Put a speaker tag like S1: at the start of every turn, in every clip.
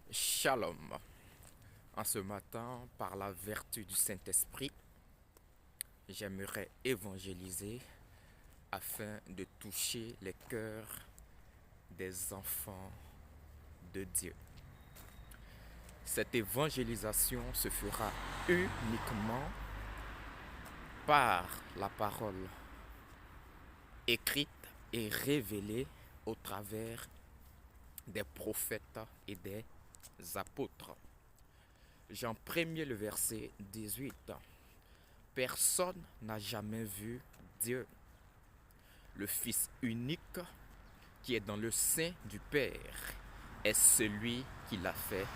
S1: Shalom. En ce matin, par la vertu du Saint-Esprit, j'aimerais évangéliser afin de toucher les cœurs des enfants de Dieu. Cette évangélisation se fera uniquement par la parole écrite et révélée au travers des prophètes et des apôtres. Jean 1er, le verset 18. Personne n'a jamais vu Dieu. Le Fils unique qui est dans le sein du Père est celui qui l'a fait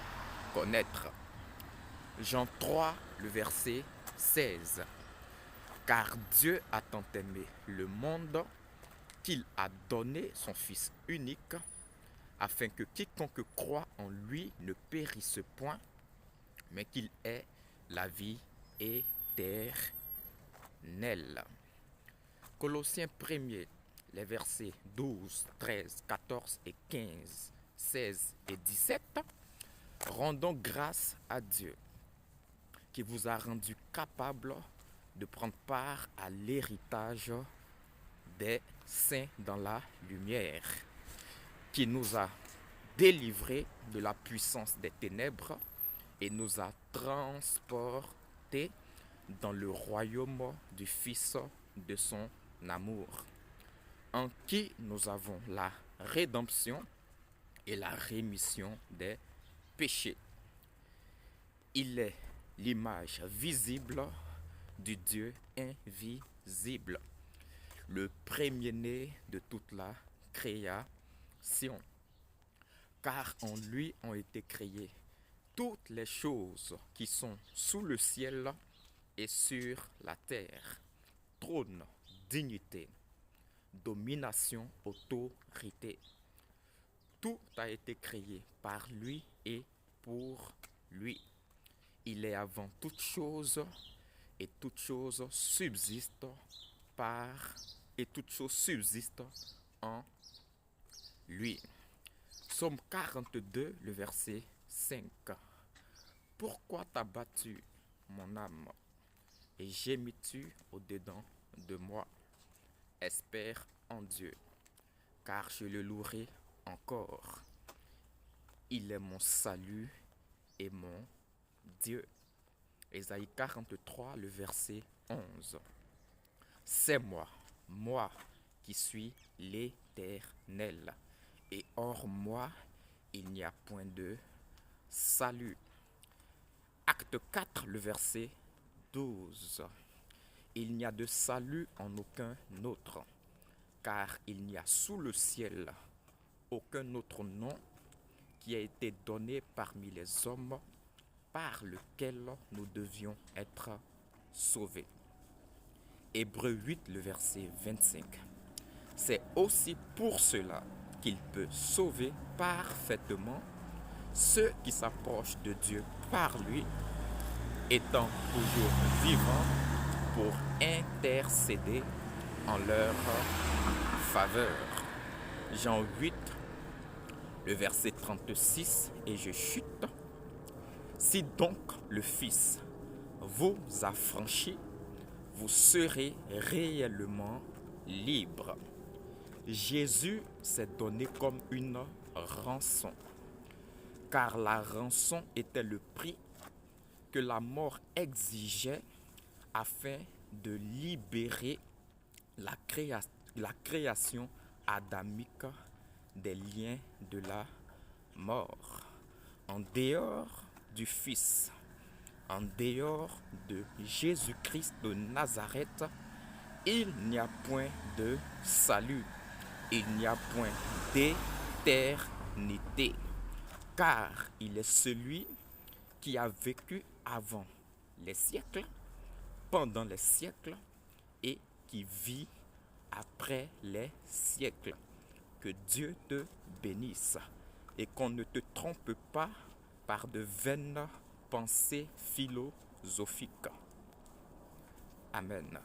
S1: connaître. Jean 3, le verset 16. Car Dieu a tant aimé le monde qu'il a donné son Fils unique afin que quiconque croit en lui ne périsse point, mais qu'il ait la vie éternelle. Colossiens 1er, les versets 12, 13, 14 et 15, 16 et 17. Rendons grâce à Dieu qui vous a rendu capable de prendre part à l'héritage des saints dans la lumière, qui nous a délivrés de la puissance des ténèbres et nous a transportés dans le royaume du Fils de son amour, en qui nous avons la rédemption et la rémission des péchés. Il est l'image visible du Dieu invisible, le premier-né de toute la création, car en lui ont été créées toutes les choses qui sont sous le ciel et sur la terre, trône, dignité, domination, autorité. Tout a été créé par lui et pour lui. Il est avant toute chose et toute chose subsiste en lui. Psaume 42, le verset 5. Pourquoi t'as battu mon âme et gémis-tu au-dedans de moi? Espère en Dieu, car je le louerai encore. Il est mon salut et mon Dieu. Ésaïe 43, le verset 11. C'est moi qui suis l'Éternel, et hors moi, il n'y a point de salut. Acte 4, le verset 12. Il n'y a de salut en aucun autre, car il n'y a sous le ciel aucun autre nom qui a été donné parmi les hommes par lequel nous devions être sauvés. Hébreux 8, le verset 25. C'est aussi pour cela qu'il peut sauver parfaitement ceux qui s'approchent de Dieu par lui, étant toujours vivants pour intercéder en leur faveur. Jean 8, le verset 36, et je chute. Si donc le Fils vous a franchi, vous serez réellement libre. Jésus s'est donné comme une rançon, car la rançon était le prix que la mort exigeait afin de libérer la création adamique des liens de la mort. En dehors du Fils, en dehors de Jésus-Christ de Nazareth, il n'y a point de salut, il n'y a point d'éternité, car il est celui qui a vécu avant les siècles, pendant les siècles, et qui vit après les siècles. Que Dieu te bénisse et qu'on ne te trompe pas par de vaines pensées philosophiques. Amen.